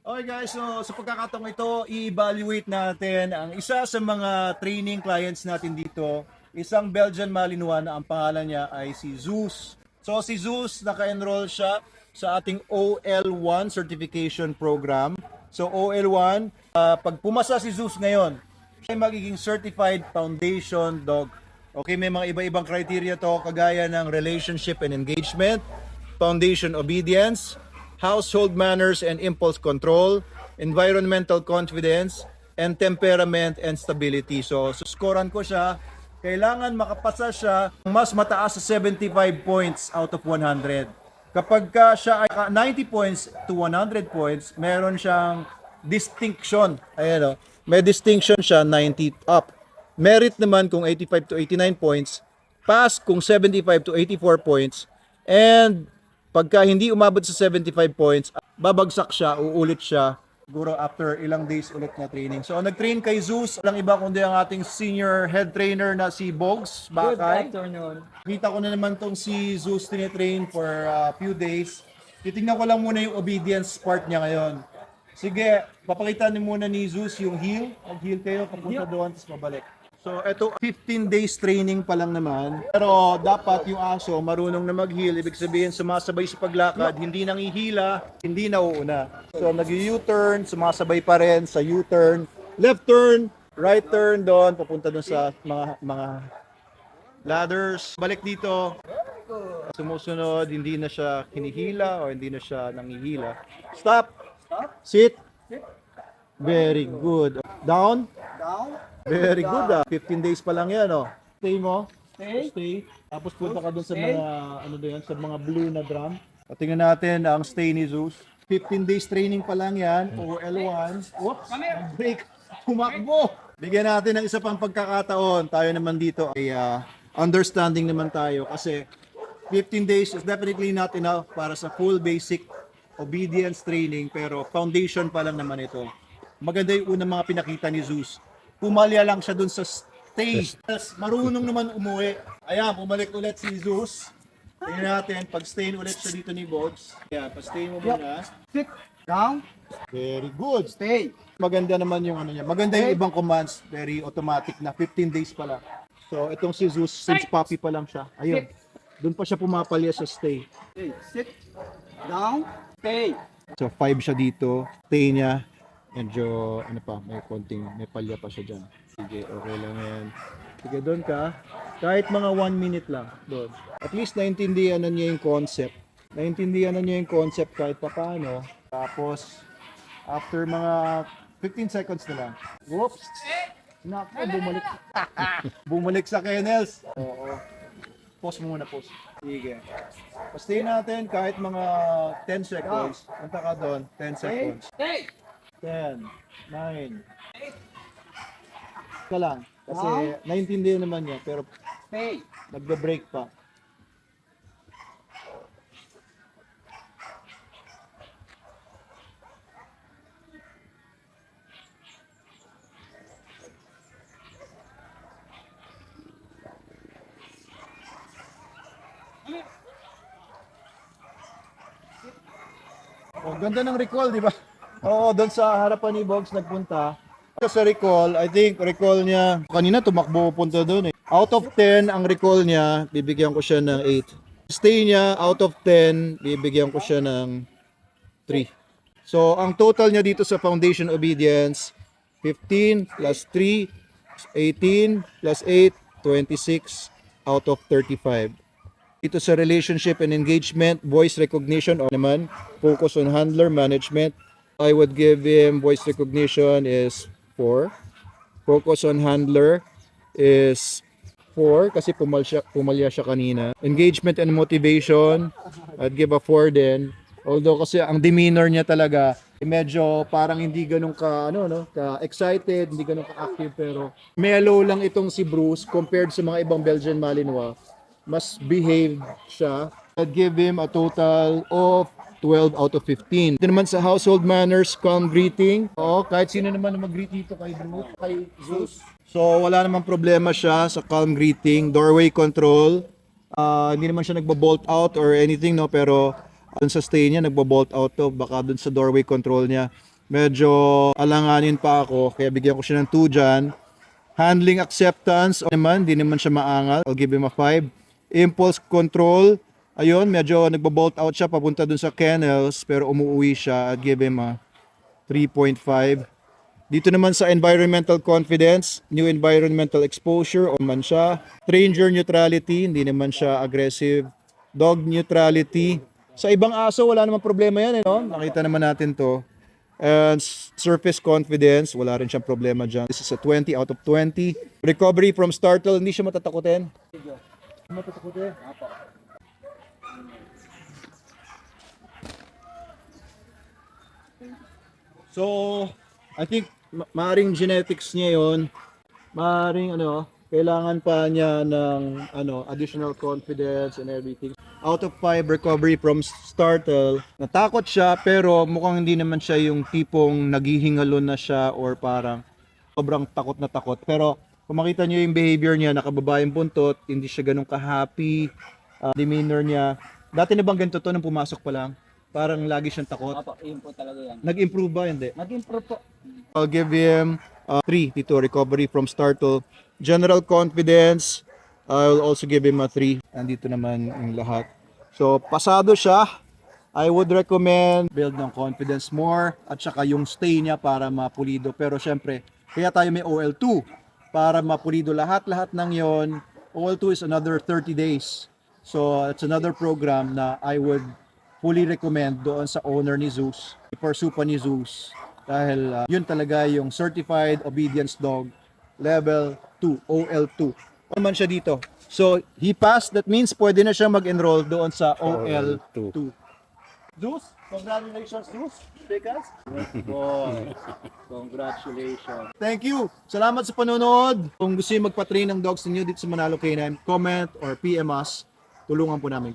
Okay guys, so sa pagkakataong ito, i-evaluate natin ang isa sa mga training clients natin dito, isang Belgian Malinois na ang pangalan niya ay si Zeus. So si Zeus, naka-enroll siya sa ating OL1 certification program. So OL1, pag pumasa si Zeus ngayon, siya ay magiging Certified Foundation Dog. Okay, may mga iba-ibang criteria to kagaya ng relationship and engagement, foundation obedience, household manners and impulse control, environmental confidence, and temperament and stability. So, scorean ko siya. Kailangan makapasa siya mas mataas sa 75 points out of 100. Kapag ka siya ay 90 points to 100 points, meron siyang distinction. Ayan o. May distinction siya 90 up. Merit naman kung 85 to 89 points. Pass kung 75 to 84 points. And pagka hindi umabot sa 75 points, babagsak siya, uulit siya. Siguro after ilang days ulit na training. So nag-train kay Zeus, walang iba kundi ang ating senior head trainer na si Bogs Good Bakay. afternoon. Kita ko na naman tong si Zeus tinitrain for a few days. Titingnan ko lang muna yung obedience part niya ngayon. Sige, papakita niyo muna ni Zeus yung heel. Mag-heel kayo, papunta doon, tapos mabalik. So, ito 15 days training pa lang naman. Pero dapat yung aso marunong na mag-heel. Ibig sabihin, sumasabay sa paglakad, hindi nangihila, hindi nauuna. So, nag-U-turn, sumasabay pa rin sa U-turn. Left turn, right turn doon, papunta doon sa mga ladders. Balik dito. Sumusunod, hindi na siya hinihila o hindi na siya nangihila. Stop. Sit. Very good. Down. Down. Very good 15 days pa lang yan Stay mo. Stay. Stay. Tapos punta ka dun sa mga, ano doon, sa mga blue na drum. At tingnan natin ang stay ni Zeus. 15 days training pa lang yan, or L1. Whoops, break. Humakbo. Bigyan natin ng isa pang pagkakataon. Tayo naman dito ay understanding naman tayo kasi 15 days is definitely not enough para sa full basic obedience training, pero foundation pa lang naman ito. Maganda yung unang mga pinakita ni Zeus. Pumalya lang siya dun sa stay. Marunong naman umuwi. Ayan, bumalik ulit si Zeus. Tingnan natin, pag-stay ulit siya dito ni Bogs. Ayan, pag-stay mo muna. Sit. Down. Very good. Stay. Maganda naman yung ano niya. Maganda yung ibang commands. Very automatic na 15 days pa lang. So, itong si Zeus, since puppy pa lang siya. Ayun. Doon pa siya pumapalya sa stay. Stay. Sit. Down. Stay. So, 5 siya dito. Stay niya. Medyo, ano pa, may palya pa siya dyan. Sige, okay lang yan. Sige, doon ka. Kahit mga 1 minute lang, doon. At least naintindihan na niya yung concept. Naintindihan na niya yung concept kahit pa paano. Tapos, after mga 15 seconds na lang. Whoops! Naku, bumalik. Bumalik sa kennels. Oo. Pause mo muna, pause. Sige. Pastay natin kahit mga 10 seconds. Punta ka doon, 10 seconds. Stay. 10, 9. Ka lang. Kasi naintindihan naman niya, pero Stay. nagbe-break pa. Oh, ganda ng recall, di ba? Oo, doon sa harapan ni Bogs nagpunta. Sa recall, I think recall niya, kanina tumakbo punta doon eh. Out of 10, ang recall niya, bibigyan ko siya ng 8. Stay niya, out of 10, bibigyan ko siya ng 3. So, ang total niya dito sa foundation obedience, 15 plus 3, 18 plus 8, 26 out of 35. Ito sa relationship and engagement, voice recognition o naman, focus on handler management. I would give him voice recognition is 4. Focus on handler is 4 kasi pumalya siya kanina. Engagement and motivation, I'd give a 4 din. Although kasi ang demeanor niya talaga medyo parang hindi ganun ka ka excited, hindi ganun ka active, pero mellow lang itong si Bruce compared sa mga ibang Belgian Malinois. Mas behaved siya. I'd give him a total of 12 out of 15. Ito naman sa household manners, calm greeting. Oo, kahit sino naman na mag-greet dito kay Bruce, kay Zeus. So, wala namang problema siya sa calm greeting. Doorway control. Hindi naman siya nagbo-bolt out or anything, no? Pero dun sa stay niya, nagbo-bolt out to. Baka dun sa doorway control niya. medyo alanganin pa ako, kaya bigyan ko siya ng 2 dyan. Handling acceptance, naman, di naman siya maangal. I'll give him a 5. Impulse control, ayun, medyo nagbo-bolt out siya papunta dun sa kennels, pero umuwi siya. I'll give him a 3.5. Dito naman sa environmental confidence, new environmental exposure, on man siya. Stranger neutrality, hindi naman siya aggressive. Dog neutrality. Sa ibang aso, wala namang problema yan, no? Nakita naman natin to. And surface confidence, wala rin siyang problema dyan. This is a 20 out of 20. Recovery from startle, hindi siya matatakutin. Matatakutin? So, I think maaring genetics niya yon. Maaring kailangan pa niya ng additional confidence and everything. Out of 5 recovery from startle. Natakot siya pero mukhang hindi naman siya yung tipong naghihingalo na siya or parang sobrang takot na takot. Pero kung makita niyo yung behavior niya, nakababa yung buntot, hindi siya ganun ka-happy, demeanor niya. Dati na bang ganito to nung pumasok pa lang? Parang lagi siyang takot. Opo, yun po talaga yan. Nag-improve ba? Hindi. Nag-improve po. I'll give him 3 dito, recovery from startle. General confidence, I'll also give him a 3. Andito naman yung lahat. So, pasado siya. I would recommend build ng confidence more at saka yung stay niya para mapulido. Pero syempre, kaya tayo may OL2 para mapulido lahat-lahat ng yon. OL2 is another 30 days. So, it's another program na I would fully recommend doon sa owner ni Zeus. I-pursue pa ni Zeus. Dahil yun talaga yung Certified Obedience Dog Level 2, OL2. Ano man siya dito. So, he passed. That means pwede na siya mag-enroll doon sa OL2. Zeus, congratulations, Zeus. Take us. Boy, congratulations. Thank you. Salamat sa panonood. Kung gusto niyo magpa-train ng dogs ninyo dito sa Manalo Canine, comment or PM us. Tulungan po namin.